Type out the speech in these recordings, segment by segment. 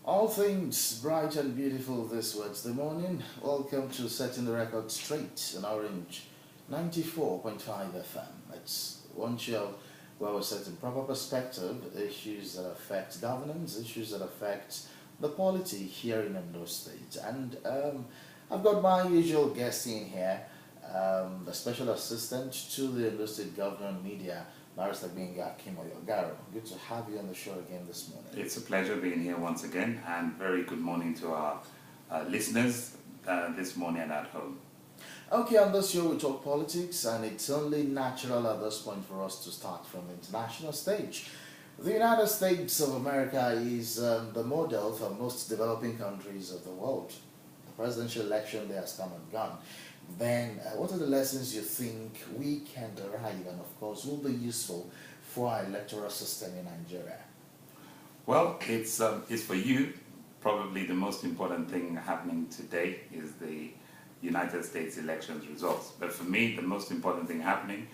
All things bright and beautiful this Wednesday morning. Welcome to Setting the Record Straight in Orange 94.5 FM. It's one show where we set in proper perspective issues that affect governance, issues that affect the polity here in Ondo State. And I've got my usual guest in here, the special assistant to the Ondo State Governor Media, Barrister Benga Kimoyogaro. Good to have you on the show again this morning. It's a pleasure being here once again, and very good morning to our listeners this morning and at home. Okay, on this show we talk politics, and it's only natural at this point for us to start from the international stage. The United States of America is the model for most developing countries of the world. The presidential election there has come and gone. Then, what are the lessons you think we can derive, and of course will be useful for our electoral system in Nigeria? Well, it's for you. Probably the most important thing happening today is the United States elections results. But for me, the most important thing happening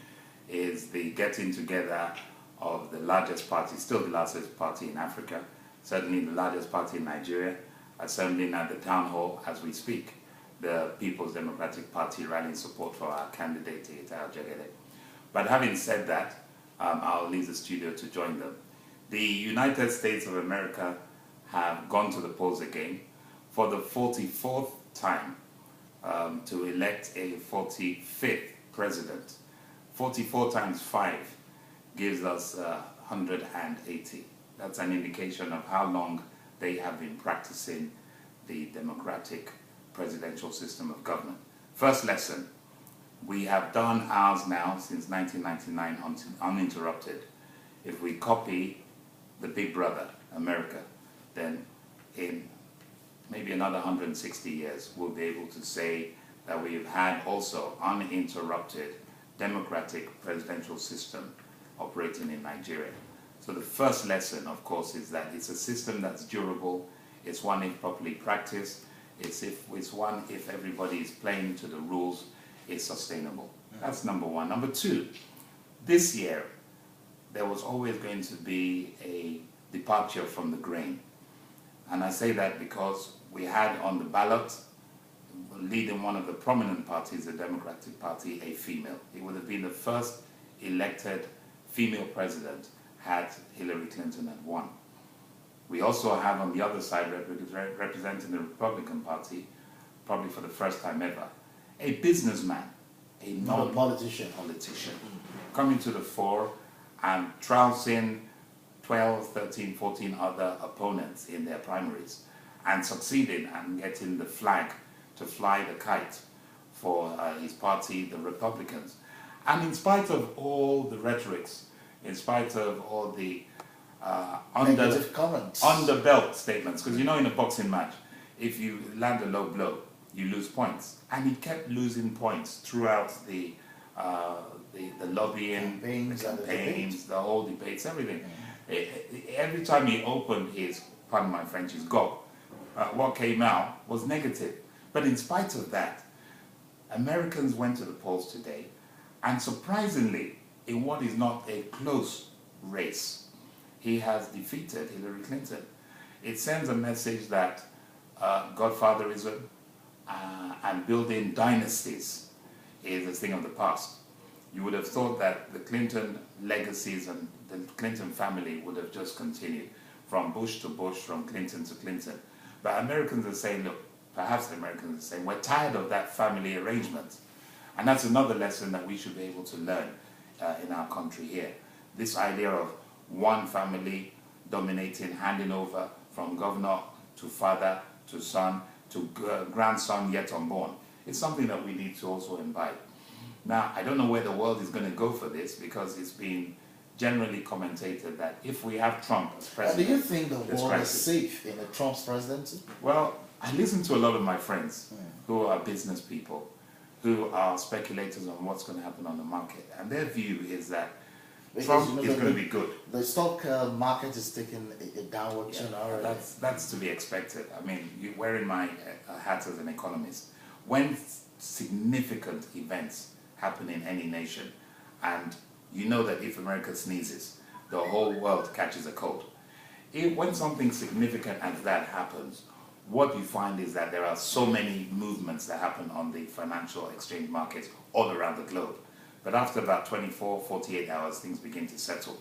is the getting together of the largest party, still the largest party in Africa, certainly the largest party in Nigeria, assembling at the town hall as we speak. The People's Democratic Party rallying support for our candidate, Itai Jegede. But having said that, I'll leave the studio to join them. The United States of America have gone to the polls again for the 44th time to elect a 45th president. 44 times 5 gives us 180. That's an indication of how long they have been practicing the democratic presidential system of government. First lesson, we have done ours now since 1999 uninterrupted. If we copy the big brother, America, then in maybe another 160 years, we'll be able to say that we've had also uninterrupted democratic presidential system operating in Nigeria. So the first lesson, of course, is that it's a system that's durable. It's one if properly practiced. It's one if everybody is playing to the rules, is sustainable. That's number one. Number two, this year, there was always going to be a departure from the grain. And I say that because we had on the ballot, leading one of the prominent parties, the Democratic Party, a female. It would have been the first elected female president had Hillary Clinton had won. We also have on the other side, representing the Republican Party, probably for the first time ever, a businessman, Not a politician. coming to the fore and trouncing 12, 13, 14 other opponents in their primaries and succeeding and getting the flag to fly the kite for his party, the Republicans. And in spite of all the rhetorics, in spite of all the Negative comments. underbelt statements, because you know in a boxing match, if you land a low blow, you lose points. And he kept losing points throughout the lobbying, Campaigns, the and the campaigns, the whole debates, everything. Every time he opened his, pardon my French, his gob, what came out was negative. But in spite of that, Americans went to the polls today, and surprisingly, in what is not a close race, he has defeated Hillary Clinton. It sends a message that godfatherism and building dynasties is a thing of the past. You would have thought that the Clinton legacies and the Clinton family would have just continued from Bush to Bush, from Clinton to Clinton. But Americans are saying, look, perhaps the Americans are saying, we're tired of that family arrangement. And that's another lesson that we should be able to learn in our country here. This idea of one family dominating, handing over from governor to father to son to grandson yet unborn. It's something that we need to also imbibe. Now, I don't know where the world is going to go for this, because it's been generally commentated that if we have Trump as president... Do you think the there's world is crisis. safe in a Trump's presidency? Well, I listen to a lot of my friends who are business people, who are speculators on what's going to happen on the market. And their view is that Trump is going to be good. The stock market is taking a downward turn already. That's to be expected. I mean, you're wearing my hat as an economist. When significant events happen in any nation, and you know that if America sneezes, the whole world catches a cold. when something significant as that happens, what you find is that there are so many movements that happen on the financial exchange markets all around the globe. But after about 24, 48 hours, things begin to settle.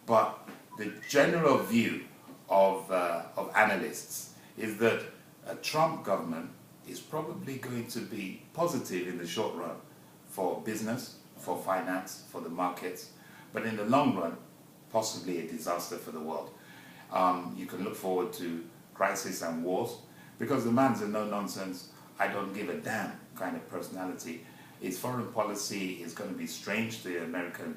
But the general view of analysts is that a Trump government is probably going to be positive in the short run for business, for finance, for the markets, but in the long run, possibly a disaster for the world. You can look forward to crisis and wars, because the man's a no-nonsense, I don't give a damn kind of personality. His foreign policy is going to be strange to the American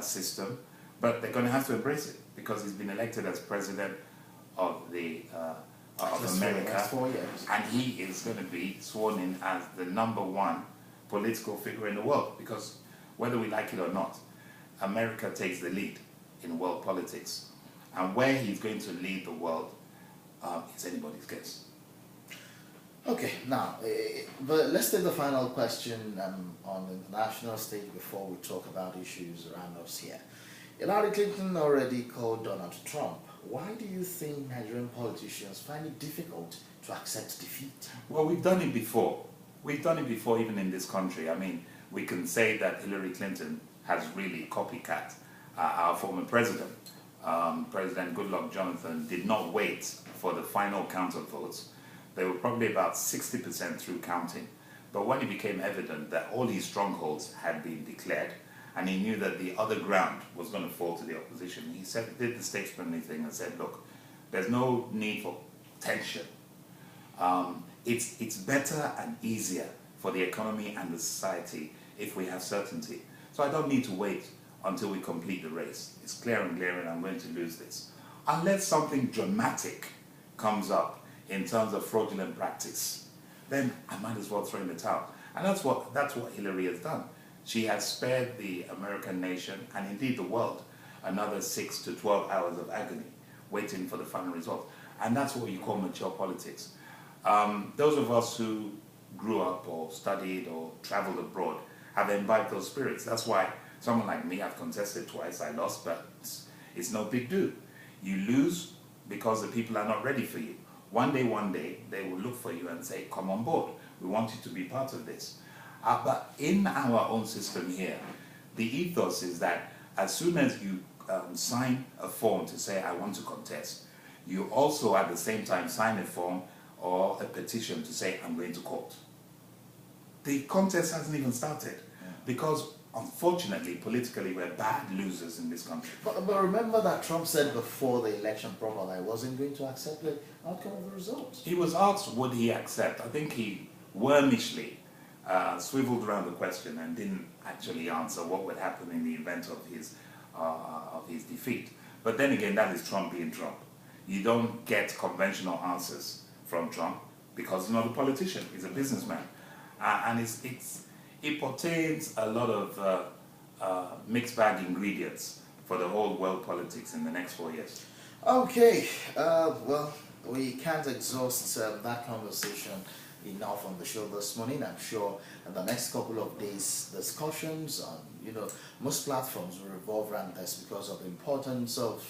system, but they're going to have to embrace it, because he's been elected as president of America, 4 years. and he is going to be sworn in as the #1 political figure in the world, because whether we like it or not, America takes the lead in world politics. And where he's going to lead the world is anybody's guess. Okay, now, but let's take the final question on the international stage before we talk about issues around us here. Hillary Clinton already called Donald Trump. Why do you think Nigerian politicians find it difficult to accept defeat? Well, we've done it before. We've done it before even in this country. I mean, we can say that Hillary Clinton has really copycat our former president. President Goodluck Jonathan did not wait for the final count of votes. They were probably about 60% through counting. But when it became evident that all his strongholds had been declared, and he knew that the other ground was going to fall to the opposition, he did the statesmanly thing and said, look, there's no need for tension. It's better and easier for the economy and the society if we have certainty. So I don't need to wait until we complete the race. It's clear and glaring, I'm going to lose this. Unless something dramatic comes up in terms of fraudulent practice, then I might as well throw in the towel. And that's what Hillary has done. She has spared the American nation, and indeed the world, another 6 to 12 hours of agony, waiting for the final result. And that's what you call mature politics. Those of us who grew up or studied or traveled abroad have imbibed those spirits. That's why someone like me, I've contested twice, I lost, but it's no big deal. You lose because the people are not ready for you. One day, they will look for you and say, come on board. We want you to be part of this. But in our own system here, the ethos is that as soon as you sign a form to say, I want to contest, you also at the same time sign a form or a petition to say, I'm going to court. The contest hasn't even started because, unfortunately, politically, we're bad losers in this country. But remember that Trump said before the election probably I wasn't going to accept the outcome of the results. He was asked, would he accept? I think he wormishly swiveled around the question and didn't actually answer what would happen in the event of his defeat. But then again, that is Trump being Trump. You don't get conventional answers from Trump because he's not a politician, he's a businessman. And it pertains a lot of mixed bag ingredients for the whole world politics in the next 4 years. Okay, well, we can't exhaust that conversation enough on the show this morning. I'm sure in the next couple of days, discussions on, most platforms will revolve around this because of the importance of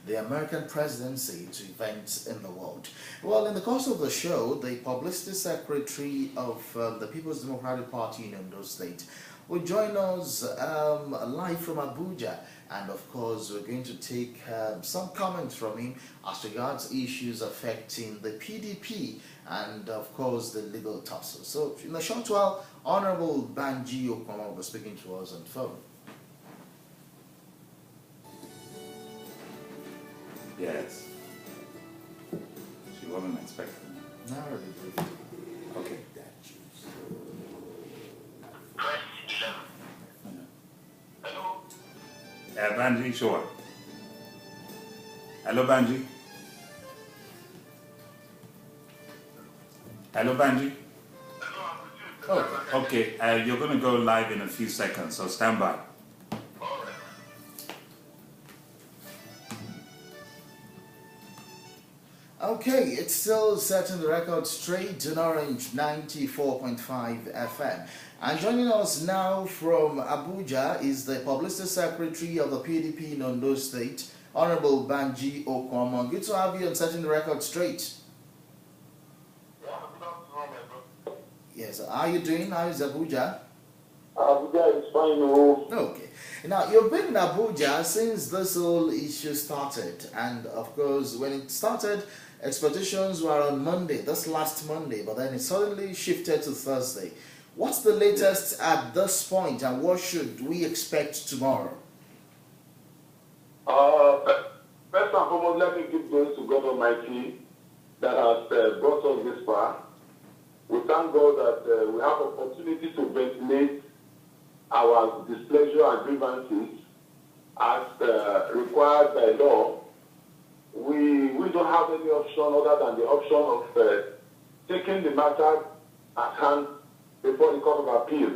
the American presidency to events in the world. Well, in the course of the show, the publicity secretary of the People's Democratic Party in Ondo State will join us live from Abuja. And of course, we're going to take some comments from him as regards issues affecting the PDP and, of course, the legal tussle. So, in a short while, Honorable Banji Okoma will be speaking to us on the phone. Yes. She wasn't expecting that. Not really. Okay. Press 11. Hello? Banji, sure. Hello, Banji. Hello, Banji. Oh, okay. You're going to go live in a few seconds, so stand by. Okay, it's still setting the record straight in Orange 94.5 FM. And joining us now from Abuja is the Publicity Secretary of the PDP in Ondo State, Honorable Banji Okwama. Good to have you on Setting the Record Straight. Yeah, good afternoon, my bro. Yes, how are you doing? How is Abuja? Abuja is fine, oh. Okay. Now, you've been in Abuja since this whole issue started. And, of course, when it started, expectations were on Monday, this last Monday, but then it suddenly shifted to Thursday. What's the latest at this point, and what should we expect tomorrow? First and foremost, let me give praise to God Almighty that has brought us this far. We thank God that we have opportunity to ventilate our displeasure and grievances as required by law. We don't have any option other than the option of taking the matter at hand before the Court of Appeal.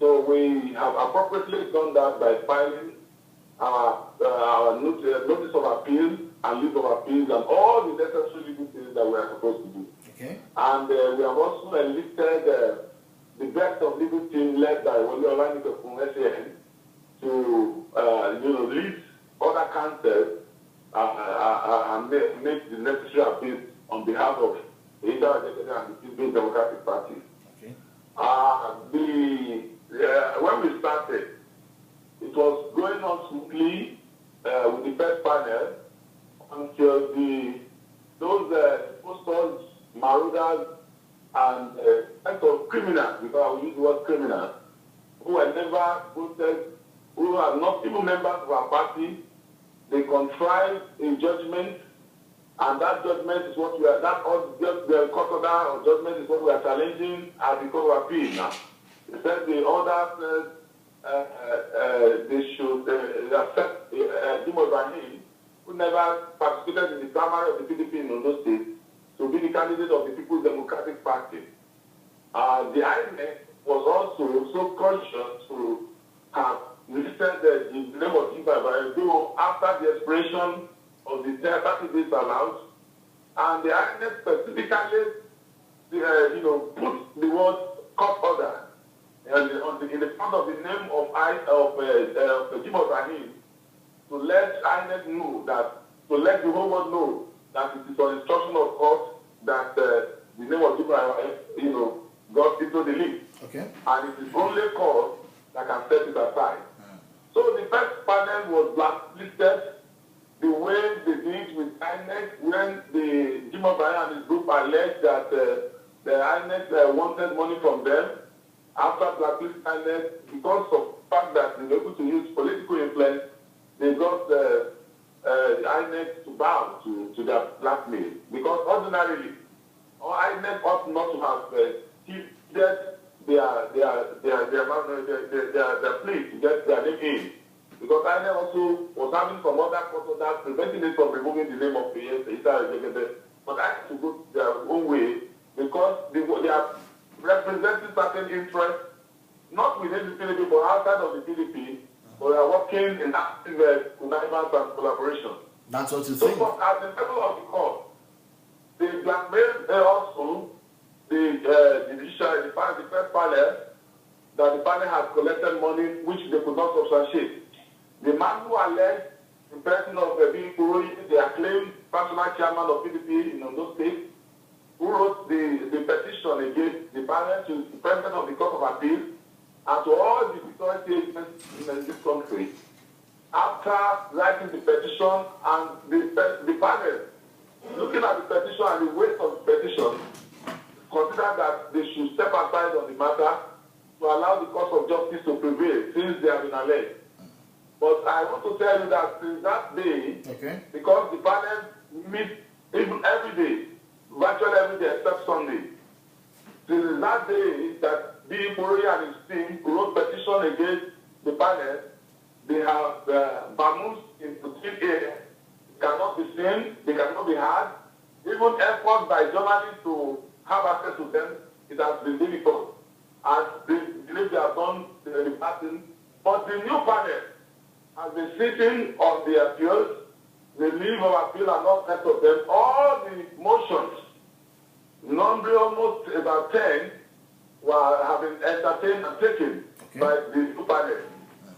So we have appropriately done that by filing our notice of appeal and leave of appeals and all the necessary legal things that we are supposed to do. Okay. And we have also enlisted the best of legal team led by Wole Olanike from SAN to lead other counsels and make the necessary appeals on behalf of the Inter-Executive and the People's Democratic Party. Okay. When we started, it was going on smoothly with the first panel until those impostors, marauders, and kinds of criminals, because I will use the word criminals, who were never voted, who are not even members of our party. They contrived a judgment, and that judgment is what we are, the court order or judgment is what we are challenging at the Court of Appeal now. It says the order says they should accept Jimoh Ibrahim, who never participated in the primary of the PDP in Ondo State, to be the candidate of the People's Democratic Party. The INEC was also so conscious to have listed the name of Jimoh Ibrahim, though after the expiration of the 30 days allowed, and the INEC specifically put the word court order in the front of the name of Jimoh Ibrahim to let INEC know that, to let the whole world know that it is on instruction of court that the name of Jimoh Ibrahim, got into the list. Okay. And it is only court that can set it aside. So the first panel was blacklisted the way they did with INEC when the Jimoh Ibrahim and his group alleged that the INEC wanted money from them. After blacklisting INEC, because of the fact that they were able to use political influence, they got INEC to bow to their blackmail. Because ordinarily, INEC ought not to have heeded their plea to get their name in. Because INEC also was having some other court orders preventing it from removing the name of the Inter-Executive. But INEC to go their own way because they are representing certain interests, not within the PDP, but outside of the PDP, but they are working in active connivance and collaboration. That's what you So, think? at the level of the court, they blackmailed also the judiciary, the first panel, that the panel has collected money which they could not substantiate. The man who alleged the person of B. Kuroi, the acclaimed personal chairman of PDP in Ondo State, who wrote the petition against the panel to the president of the Court of Appeal and to all the security agents in this country. After writing the petition and the panel, looking at the petition and the weight of the petition, consider that they should step aside on the matter to allow the course of justice to prevail since they have been alleged. But I want to tell you that since that day, Okay. because the panel meet even every day, virtually every day except Sunday, since that day that B. Kuroi and his team wrote petition against the panel, they have vamoosed into thin air. They cannot be seen, they cannot be heard. Even efforts by journalists to have access to them, it has been difficult. And they believe they have done the passing. But the new panel has been sitting on the appeals, the leave of appeal and all kinds of them. All the motions, numbering almost about 10, have been entertained and taken by the new panel.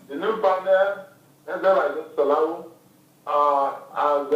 The new panel, Ezra Salahu, as